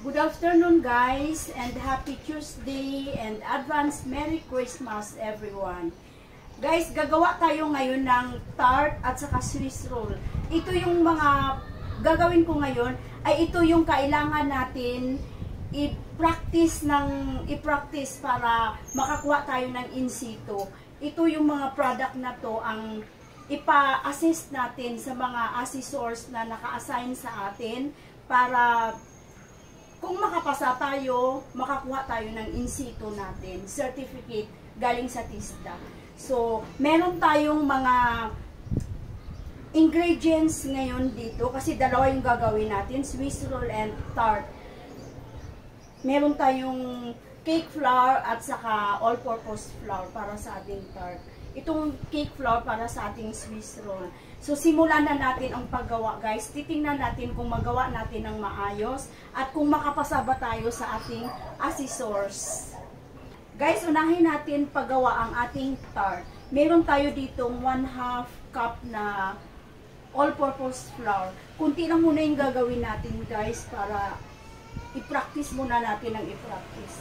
Good afternoon guys and happy Tuesday and advance Merry Christmas everyone. Guys, gagawa tayo ngayon ng tart at saka Swiss roll. Ito yung mga gagawin ko ngayon ay ito yung kailangan natin i-practice para makakuha tayo ng in situ. Ito yung mga product na to ang ipa-assist natin sa mga assessors na naka-assign sa atin para kung makapasa tayo, makakuha tayo ng in situ natin, certificate galing sa TISDA. So, meron tayong mga ingredients ngayon dito kasi dalawa yung gagawin natin, Swiss roll and tart. Meron tayong cake flour at saka all-purpose flour para sa ating tart. Itong cake flour para sa ating Swiss roll. So, simulan na natin ang paggawa, guys. Titingnan natin kung magawa natin ng maayos at kung makapasa ba tayo sa ating assessors. Guys, unahin natin paggawa ang ating tart. Meron tayo ditong 1/2 cup na all-purpose flour. Kunti lang muna yung gagawin natin, guys, para i-practice muna natin ang i-practice.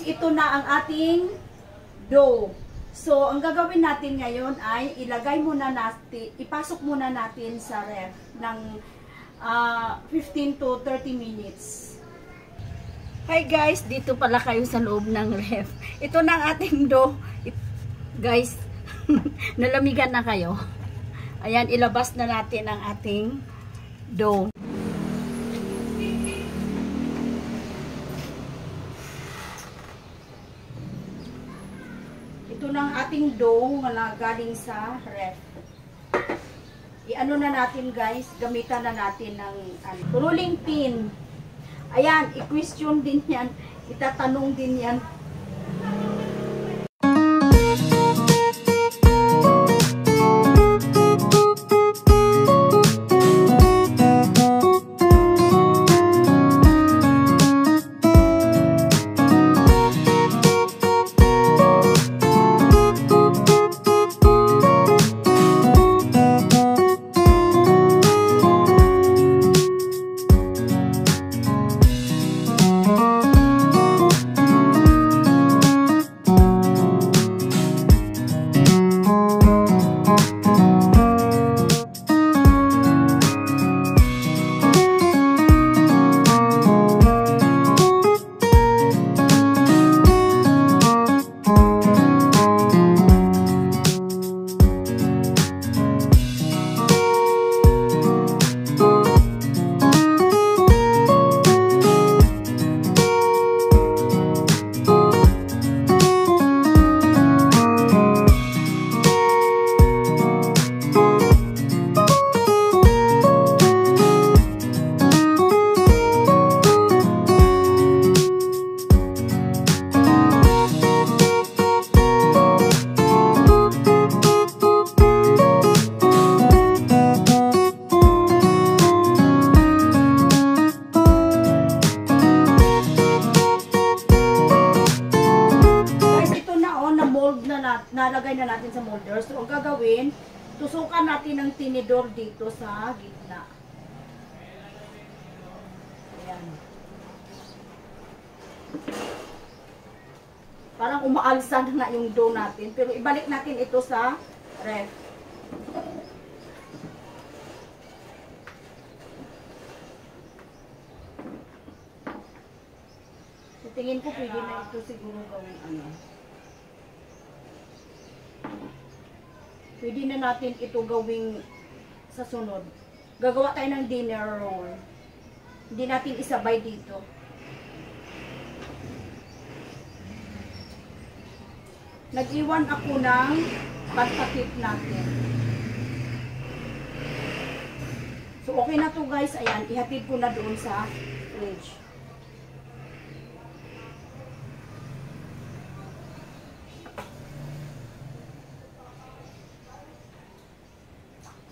Ito na ang ating dough. So, ang gagawin natin ngayon ay ilagay muna natin, ipasok muna natin sa ref ng 15 to 30 minutes. Hi guys, dito pala kayo sa loob ng ref. Ito na ang ating dough. Guys, nalamigan na kayo. Ayan, ilabas na natin ang ating dough. Ito na ang ating dough na galing sa ref. I-ano na natin guys, gamitan na natin ng rolling pin. Ayan, i-question din yan, itatanong din yan. Nalagay na natin sa molder. So, ang gagawin, tusukan natin ng tinidor dito sa gitna. Ayan. Parang umaalsa na nga yung dough natin. Pero ibalik natin ito sa ref. So, tingin ko pwede na ito siguro gawin ano. Pwede na natin ito gawing sa sunod. Gagawa tayo ng dinner roll. Hindi natin isabay dito. Nag-iwan ako ng pantakip natin. So, okay na to guys. Ayan, ihatid ko na doon sa fridge.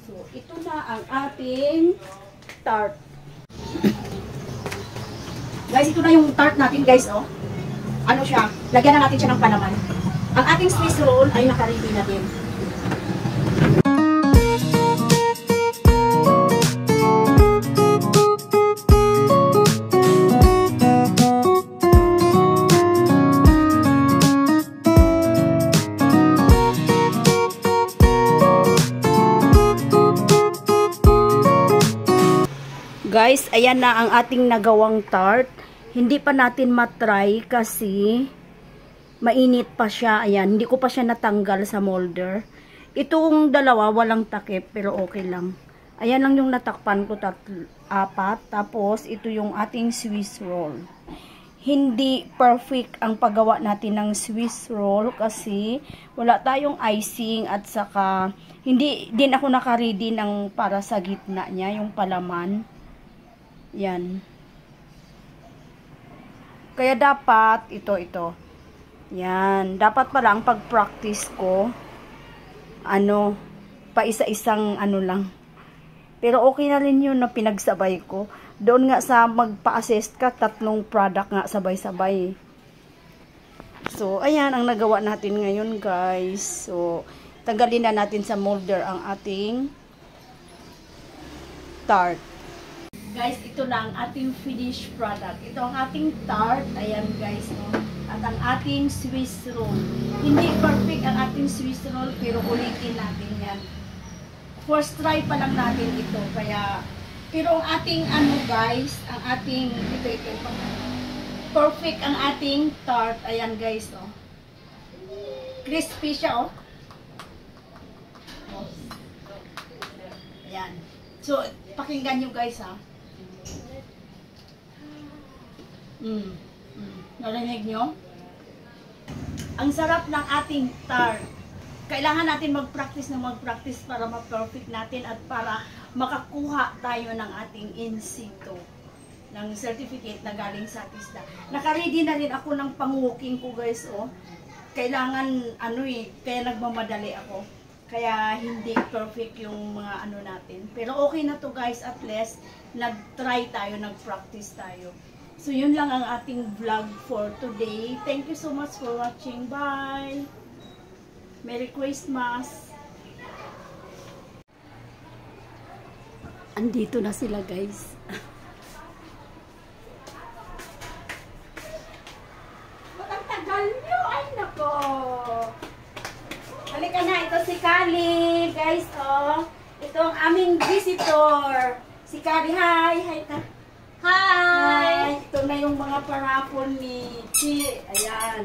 So, ito na ang ating tart. Guys, ito na yung tart natin guys, oh. Ano siya? Lagyan na natin siya ng palaman. Ang ating Swiss roll ay naka-ready na din. Guys, ayan na ang ating nagawang tart. Hindi pa natin matry kasi mainit pa siya. Ayan, hindi ko pa siya natanggal sa molder. Itong dalawa, walang takip, pero okay lang. Ayan lang yung natakpan ko, 4. Tapos, ito yung ating Swiss roll. Hindi perfect ang paggawa natin ng Swiss roll kasi wala tayong icing at saka hindi din ako naka-ready ng para sa gitna niya, yung palaman. Yan. Kaya dapat, ito. Yan. Dapat pala ang pag-practice ko, pa isa-isang lang. Pero okay na rin yun na pinagsabay ko. Doon nga sa magpa-assist ka, 3 product nga sabay-sabay. So, ayan ang nagawa natin ngayon guys. So, tanggalin na natin sa molder ang ating tart. Guys, ito na ang ating finished product. Ito ang ating tart. Ayan guys, no? At ang ating Swiss roll. Hindi perfect ang ating Swiss roll, pero ulitin natin yan. First try pa lang natin ito. Kaya, pero ang ating guys, ang ating, ito. Perfect ang ating tart. Ayan guys, oh. Crispy siya, oh. Ayan. So, pakinggan nyo guys, ha. Narinig nyo? Ang sarap ng ating tart. Kailangan natin mag-practice para ma-perfect natin at para makakuha tayo ng ating in situ ng certificate na galing sa TISDA. Naka-ready na rin ako ng pang-walking ko guys, oh. Kailangan, kaya nagmamadali ako. Kaya hindi perfect yung mga natin. Pero okay na to guys, at least nag-try tayo, nag-practice tayo. So yun lang ang ating vlog for today. Thank you so much for watching. Bye! Merry Christmas! Andito na sila guys. Ang tagal nyo! Ay nako! Halika na, ito si Kali, guys, oh. Ito ang aming visitor. Si Kali, hi! Hi ka! Hi! Ito na yung mga parapon ni Chi. Ayan.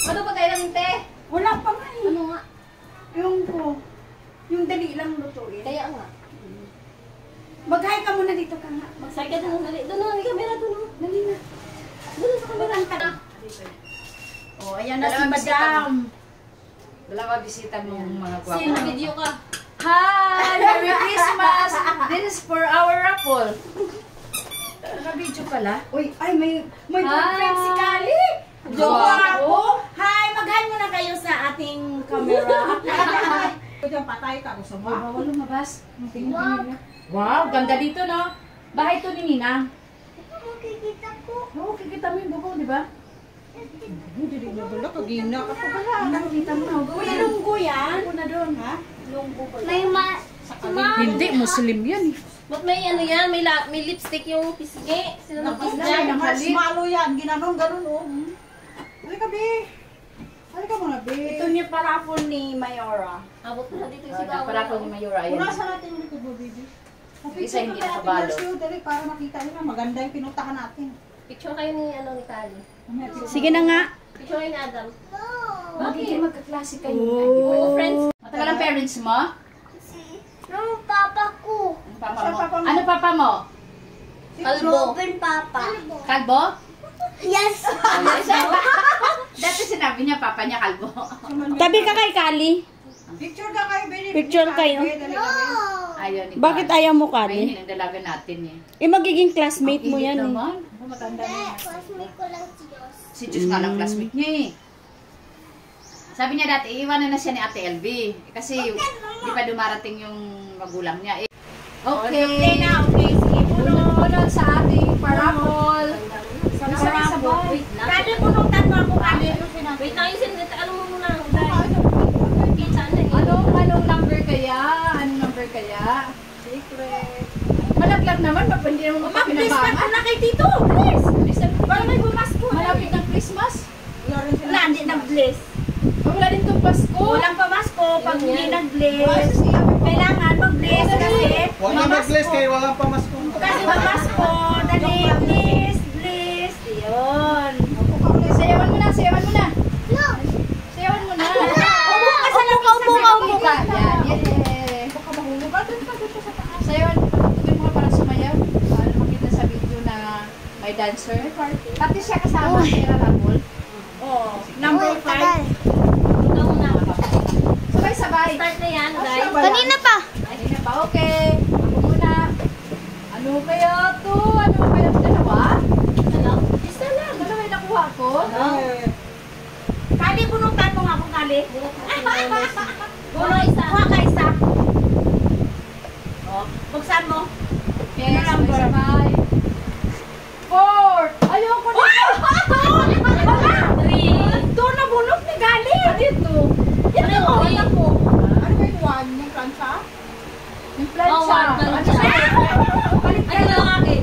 Ano ba kayo ng te? Wala pa nga eh. Ano nga? Yung dali lang lutuin. Kaya nga. Mag-hi ka muna dito ka nga. Mag-hi ka doon, dali. Doon ang camera, doon. Dali na. Doon sa camera. Oh, ayan na si Madam. Dalawa bisita mo yung mga guwapo. Sino video ka? Hi! Merry Christmas! This is for our raffle. Naka-video pala. Uy, ay, may boyfriend si Kali. Guwapo. Hi, mag-hi muna kayo sa ating camera. Diyan patay ka sa mga. Bawal lumabas. Wow, ganda dito, no? Bahay to ni Ninang. Makikita ko. Oo, kikita mo yung buko, di ba? Hindi na bala, kagina ka pa bala. Nakikita mo na. Uy, lunggo yan? Lunggo na doon, ha? Lunggo ba? Hindi, Muslim yan. Ba't may yan? May lipstick yung pisngi. Sino ng pisngi? Malo yan, ginanon, ganun, oh. Halika, be. Halika muna, be. Ito niya parapon ni Mayora. Abot na dito yung sigaw. Para ko ni Mayura, ayan. Punasan natin yung likod mo, baby. Isa hindi nakabalo. Dali, para makita nila, maganda yung pinuntahan natin. Picture kayo ni Kali. Sige na nga. Picture kayo ni Adam. Magiging magkaklase kayo. Oh. Friends. Matagal ang parents mo? No, papa ko. Ano papa mo? Kalbo. Kalbo? Yes. Dati sinabi niya papa niya kalbo. Tabi ka kay Kali. Picture ka kayo, baby. Picture kayo. Dali, dali. Ay, ayaw ni Bakit Kali. ayaw mo, Ayun Kali? yung dalaga natin eh. Eh, magiging classmate mo Init yan eh. naman. Matanda na yan. Classmate ko lang si Diyos. Si Diyos nga lang classmate niya eh. Sabi niya dati, iiwanan na siya ni Ate LV. Kasi di pa dumarating yung magulang niya. Okay na, okay. Sige, Punod sa ating parapol. Sabay-sabay. Wait lang. Kali, punutan mo ako, Kali. Wait lang yung sinit. Alam mo muna. Pizza na eh. Anong number kaya? Anong number kaya? Secret. Malaglag naman, pag hindi naman Mag-bless ka mapapinabangan. na kay Tito. Bless. Para may bumasko. Malapit ng Christmas. Wala, hindi nag-bless. Wala din itong Pasko. Walang pamasko pag Yan, hindi yan. nag-bless. Kailangan mag-bless kasi Huwag na mag-bless kayo, walang pamasko. kasi mamasko. Dali, bless, bless. Yun. Sayawan mo na, sayawan mo na. No! Sayawan mo na. Upo ka sa lang, upo ka, upo ka. Yan, yeah. Baka mahulog ka dun sa taas. Sayawan, hindi mo ka parang sumayaw. Para makita sa video na may dancer. Pati siya kasama si Rarabol. Oh, number 5. Ikaw muna. Sabay-sabay. Start na yan, guys. Kanina pa! Kanina pa, okay. Ako muna. Ano kaya to? Ano kaya to? Dalawa? Ano? Isa lang. Dalawa yung nakuha ko. Kali, punutan mo nga ako, Kali. Uno isa. Kuha ka isa. Oh, buksan mo. Okay, Ano number? sabay-sabay. 4! Ayoko na! Three. Doon na bunot ni Gali. Dito. Ano yung three? Ano ba yung one? Yung plancha? Yung plancha. Oh, one plancha. Ano sa'yo? Balik ka Ano na. yung akin?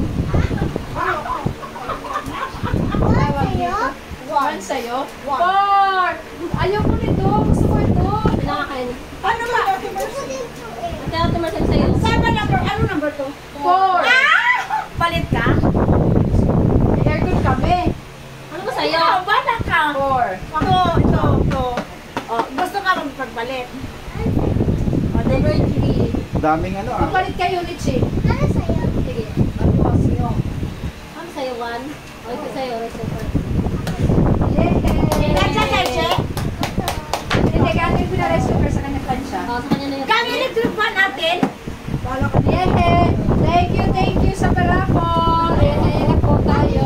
One sa'yo? 4! Ayoko nito. Gusto ko ito. Ano yung akin? Ano ba? Kaya tumasin sa'yo. Saan ba number? Ano number to? 4! Palit ka? Aircon kami. Ano ba sa'yo? Ikaw, bala ka. 4. Ito. Oh, gusto ka magpagpalit. Number three. Daming ano ah. Magpalit kayo ni Chi. Ano sa'yo? Sige. Ano sa'yo? One. O, ito sa'yo. Ito sa'yo. Nandiyan kay Che? Hindi, gagawin ko na rice cooker sa kanya plancha. O, sa kanya na yun. Kami electric fan natin. Yehe! Thank you sa parapol. Yehe na po tayo.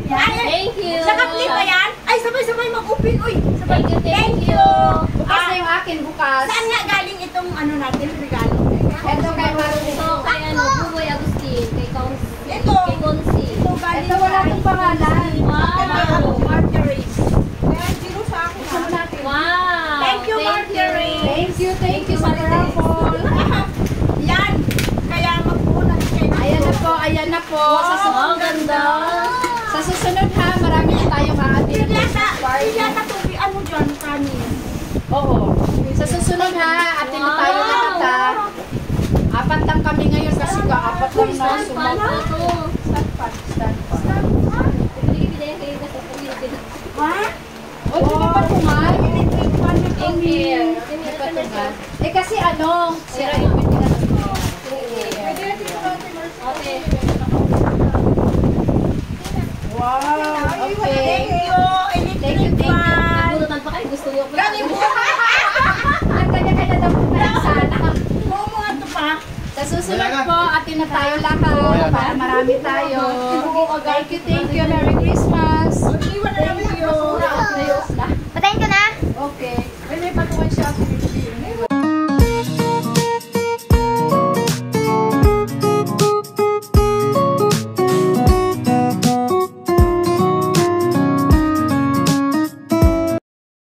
Thank you. Sa kapli ba yan? Ay, sabay-sabay mag-open. Uy, sabay. Thank you. Bukas na yung akin, bukas. Saan nga galing itong ano natin, regalo? Ito kay Marlene. Ito kay ano, Buboy Agustin. Kay Consi. Ito. Kay Consi. Ito galing Ito wala itong pangalan. Wow. Marjorie. Gusto mo natin. Wow. Thank you, Marjorie. Thank you sa parapol. Yan. Kaya magpunan kayo. Ayan na po. Ang ganda. Sa susunod ha, marami na tayong aatin. Yata tubian mo dyan, kanin. Oo. Sa susunod ha, atin na tayo lahat ha. 4 lang kami ngayon kasi ka-4 lang na Stand fan sumama. pa to. Stand pan. Hindi bigyan kayo kasi pag-ibig. Ha? O, di ba patungan? Electric fan nito. Thank you. Di ba patungan? Eh kasi ano, sira yung pinag Okay. Wow, okay. Thank you, electric fan. Nagurutan pa kayo. Gusto niyo pa. Gani mo. Ang kanya-kanya daw po na sana. Oo mo ito pa. Sa susunod po, atin na tayo lahat para marami tayo. Thank you. Merry Christmas. Iwan na namin yung basura. Patayin ko na! Okay.